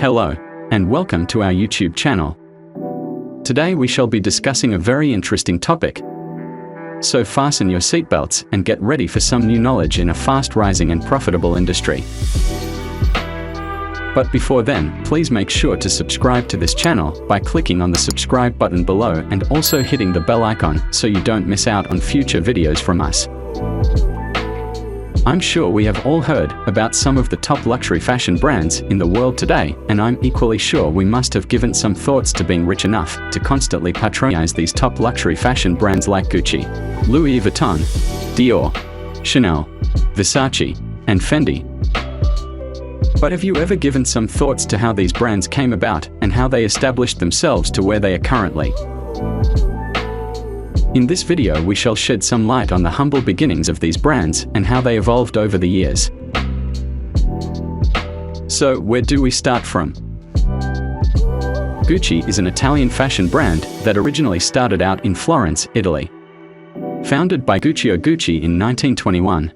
Hello, and welcome to our YouTube channel. Today we shall be discussing a very interesting topic. So fasten your seatbelts and get ready for some new knowledge in a fast-rising and profitable industry. But before then, please make sure to subscribe to this channel by clicking on the subscribe button below and also hitting the bell icon so you don't miss out on future videos from us. I'm sure we have all heard about some of the top luxury fashion brands in the world today, and I'm equally sure we must have given some thoughts to being rich enough to constantly patronize these top luxury fashion brands like Gucci, Louis Vuitton, Dior, Chanel, Versace, and Fendi. But have you ever given some thoughts to how these brands came about and how they established themselves to where they are currently? In this video we shall shed some light on the humble beginnings of these brands and how they evolved over the years. So where do we start from? Gucci is an Italian fashion brand that originally started out in Florence, Italy. Founded by Guccio Gucci in 1921.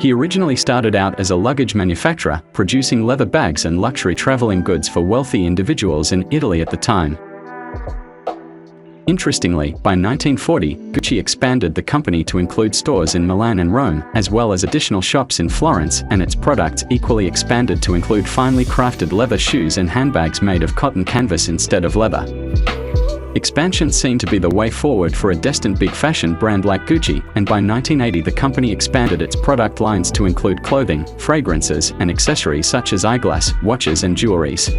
He originally started out as a luggage manufacturer, producing leather bags and luxury traveling goods for wealthy individuals in Italy at the time. Interestingly, by 1940, Gucci expanded the company to include stores in Milan and Rome, as well as additional shops in Florence, and its products equally expanded to include finely crafted leather shoes and handbags made of cotton canvas instead of leather. Expansion seemed to be the way forward for a destined big fashion brand like Gucci, and by 1980 the company expanded its product lines to include clothing, fragrances, and accessories such as eyeglass, watches, and jewelries.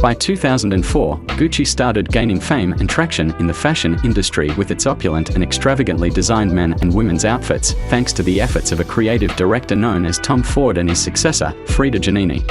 By 2004, Gucci started gaining fame and traction in the fashion industry with its opulent and extravagantly designed men and women's outfits, thanks to the efforts of a creative director known as Tom Ford and his successor, Frida Giannini.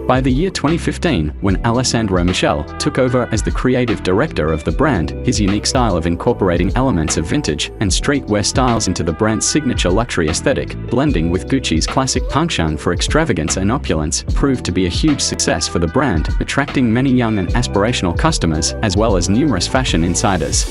By the year 2015, when Alessandro Michele took over as the creative director of the brand, his unique style of incorporating elements of vintage and streetwear styles into the brand's signature luxury aesthetic, blending with Gucci's classic penchant for extravagance and opulence, proved to be a huge success for the brand, attracting many young and aspirational customers, as well as numerous fashion insiders.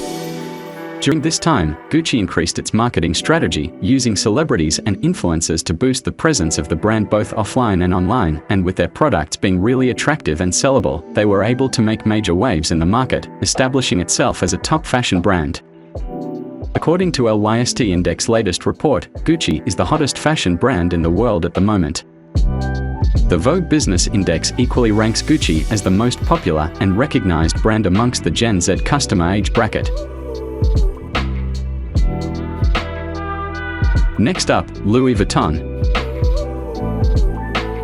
During this time, Gucci increased its marketing strategy, using celebrities and influencers to boost the presence of the brand both offline and online, and with their products being really attractive and sellable, they were able to make major waves in the market, establishing itself as a top fashion brand. According to LYST Index latest report, Gucci is the hottest fashion brand in the world at the moment. The Vogue Business Index equally ranks Gucci as the most popular and recognized brand amongst the Gen Z customer age bracket. Next up, Louis Vuitton.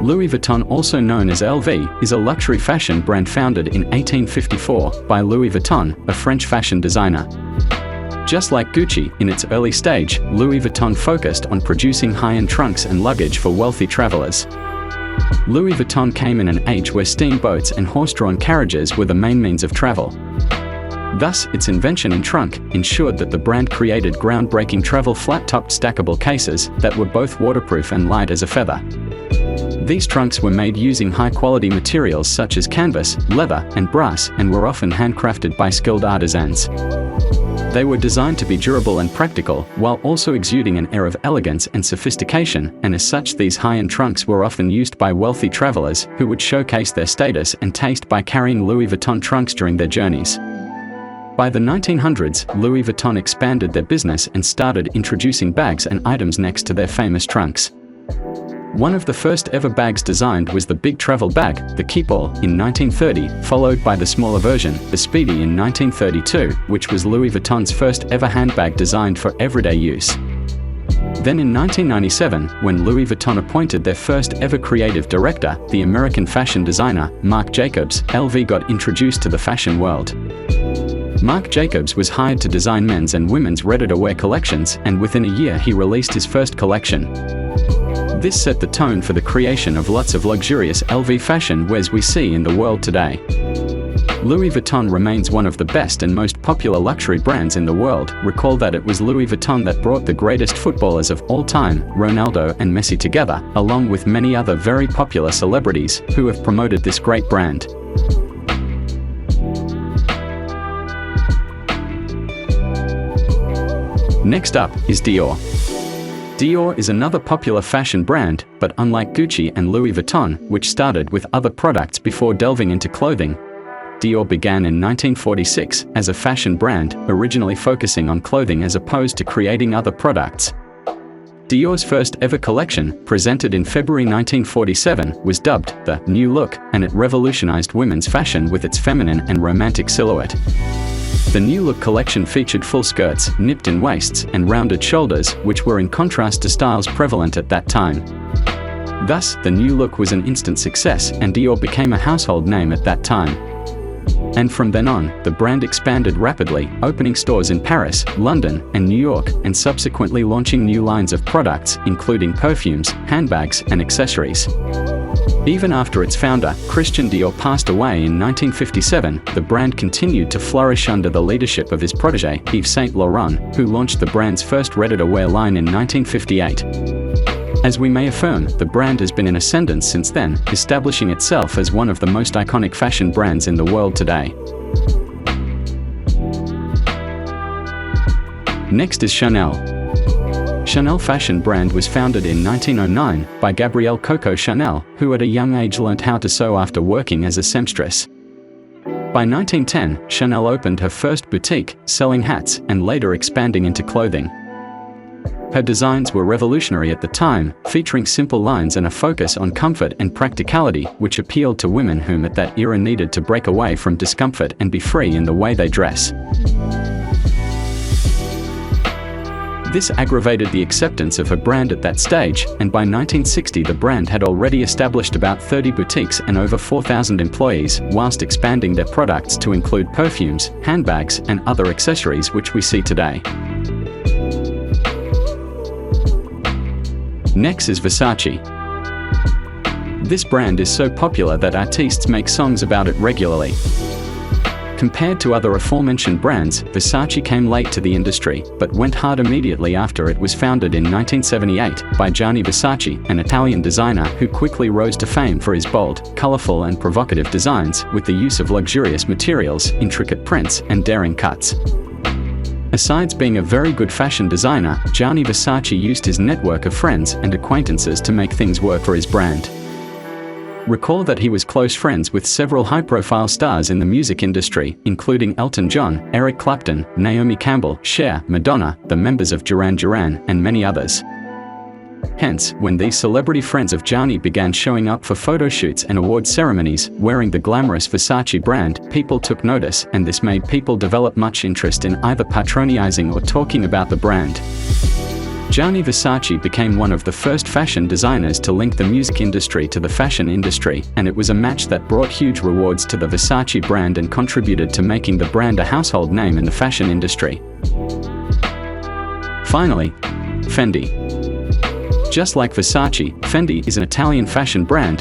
Louis Vuitton, also known as LV, is a luxury fashion brand founded in 1854 by Louis Vuitton, a French fashion designer. Just like Gucci, in its early stage, Louis Vuitton focused on producing high-end trunks and luggage for wealthy travelers. Louis Vuitton came in an age where steamboats and horse-drawn carriages were the main means of travel. Thus, its invention in trunk ensured that the brand created groundbreaking travel flat-topped stackable cases that were both waterproof and light as a feather. These trunks were made using high-quality materials such as canvas, leather, and brass, and were often handcrafted by skilled artisans. They were designed to be durable and practical, while also exuding an air of elegance and sophistication, and as such these high-end trunks were often used by wealthy travelers who would showcase their status and taste by carrying Louis Vuitton trunks during their journeys. By the 1900s, Louis Vuitton expanded their business and started introducing bags and items next to their famous trunks. One of the first ever bags designed was the big travel bag, the Keepall, in 1930, followed by the smaller version, the Speedy, in 1932, which was Louis Vuitton's first ever handbag designed for everyday use. Then in 1997, when Louis Vuitton appointed their first ever creative director, the American fashion designer, Marc Jacobs, LV got introduced to the fashion world. Marc Jacobs was hired to design men's and women's ready-to-wear collections, and within a year he released his first collection. This set the tone for the creation of lots of luxurious LV fashion wares we see in the world today. Louis Vuitton remains one of the best and most popular luxury brands in the world. Recall that it was Louis Vuitton that brought the greatest footballers of all time, Ronaldo and Messi, together, along with many other very popular celebrities who have promoted this great brand. Next up is Dior. Dior is another popular fashion brand, but unlike Gucci and Louis Vuitton, which started with other products before delving into clothing, Dior began in 1946 as a fashion brand, originally focusing on clothing as opposed to creating other products. Dior's first ever collection, presented in February 1947, was dubbed the New Look, and it revolutionized women's fashion with its feminine and romantic silhouette. The New Look collection featured full skirts, nipped-in waists, and rounded shoulders, which were in contrast to styles prevalent at that time. Thus, the New Look was an instant success, and Dior became a household name at that time. And from then on, the brand expanded rapidly, opening stores in Paris, London, and New York, and subsequently launching new lines of products, including perfumes, handbags, and accessories. Even after its founder, Christian Dior, passed away in 1957, the brand continued to flourish under the leadership of his protégé, Yves Saint Laurent, who launched the brand's first ready-to-wear line in 1958. As we may affirm, the brand has been in ascendance since then, establishing itself as one of the most iconic fashion brands in the world today. Next is Chanel. Chanel fashion brand was founded in 1909 by Gabrielle Coco Chanel, who at a young age learnt how to sew after working as a seamstress. By 1910, Chanel opened her first boutique, selling hats, and later expanding into clothing. Her designs were revolutionary at the time, featuring simple lines and a focus on comfort and practicality, which appealed to women whom at that era needed to break away from discomfort and be free in the way they dress. This aggravated the acceptance of her brand at that stage, and by 1960 the brand had already established about 30 boutiques and over 4,000 employees, whilst expanding their products to include perfumes, handbags, and other accessories which we see today. Next is Versace. This brand is so popular that artists make songs about it regularly. Compared to other aforementioned brands, Versace came late to the industry, but went hard immediately after it was founded in 1978 by Gianni Versace, an Italian designer who quickly rose to fame for his bold, colorful, and provocative designs, with the use of luxurious materials, intricate prints, and daring cuts. Besides being a very good fashion designer, Gianni Versace used his network of friends and acquaintances to make things work for his brand. Recall that he was close friends with several high-profile stars in the music industry, including Elton John, Eric Clapton, Naomi Campbell, Cher, Madonna, the members of Duran Duran, and many others. Hence, when these celebrity friends of Gianni began showing up for photo shoots and award ceremonies, wearing the glamorous Versace brand, people took notice, and this made people develop much interest in either patronizing or talking about the brand. Gianni Versace became one of the first fashion designers to link the music industry to the fashion industry, and it was a match that brought huge rewards to the Versace brand and contributed to making the brand a household name in the fashion industry. Finally, Fendi. Just like Versace, Fendi is an Italian fashion brand.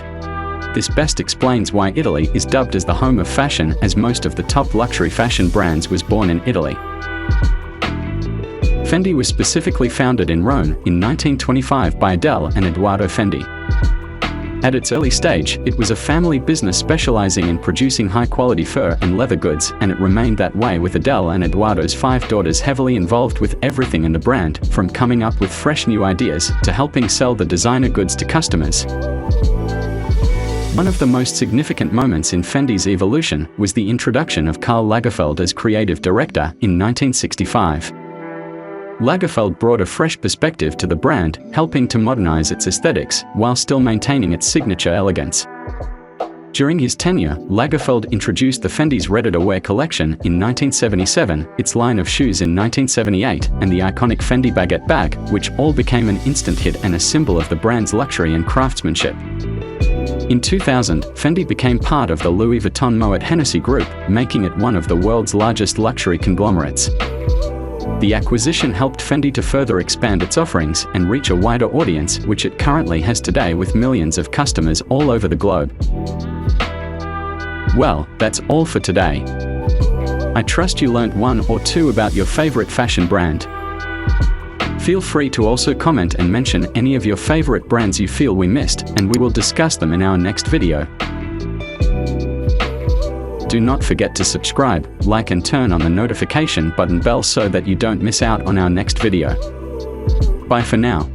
This best explains why Italy is dubbed as the home of fashion, as most of the top luxury fashion brands was born in Italy. Fendi was specifically founded in Rome in 1925 by Adele and Edoardo Fendi. At its early stage, it was a family business specializing in producing high-quality fur and leather goods, and it remained that way with Adele and Edoardo's 5 daughters heavily involved with everything in the brand, from coming up with fresh new ideas to helping sell the designer goods to customers. One of the most significant moments in Fendi's evolution was the introduction of Karl Lagerfeld as creative director in 1965. Lagerfeld brought a fresh perspective to the brand, helping to modernize its aesthetics, while still maintaining its signature elegance. During his tenure, Lagerfeld introduced the Fendi's ready-to-wear collection in 1977, its line of shoes in 1978, and the iconic Fendi baguette bag, which all became an instant hit and a symbol of the brand's luxury and craftsmanship. In 2000, Fendi became part of the Louis Vuitton Moet Hennessy Group, making it one of the world's largest luxury conglomerates. The acquisition helped Fendi to further expand its offerings and reach a wider audience, which it currently has today with millions of customers all over the globe. Well, that's all for today. I trust you learnt 1 or 2 about your favorite fashion brand. Feel free to also comment and mention any of your favorite brands you feel we missed, and we will discuss them in our next video. Do not forget to subscribe, like and turn on the notification button bell so that you don't miss out on our next video. Bye for now.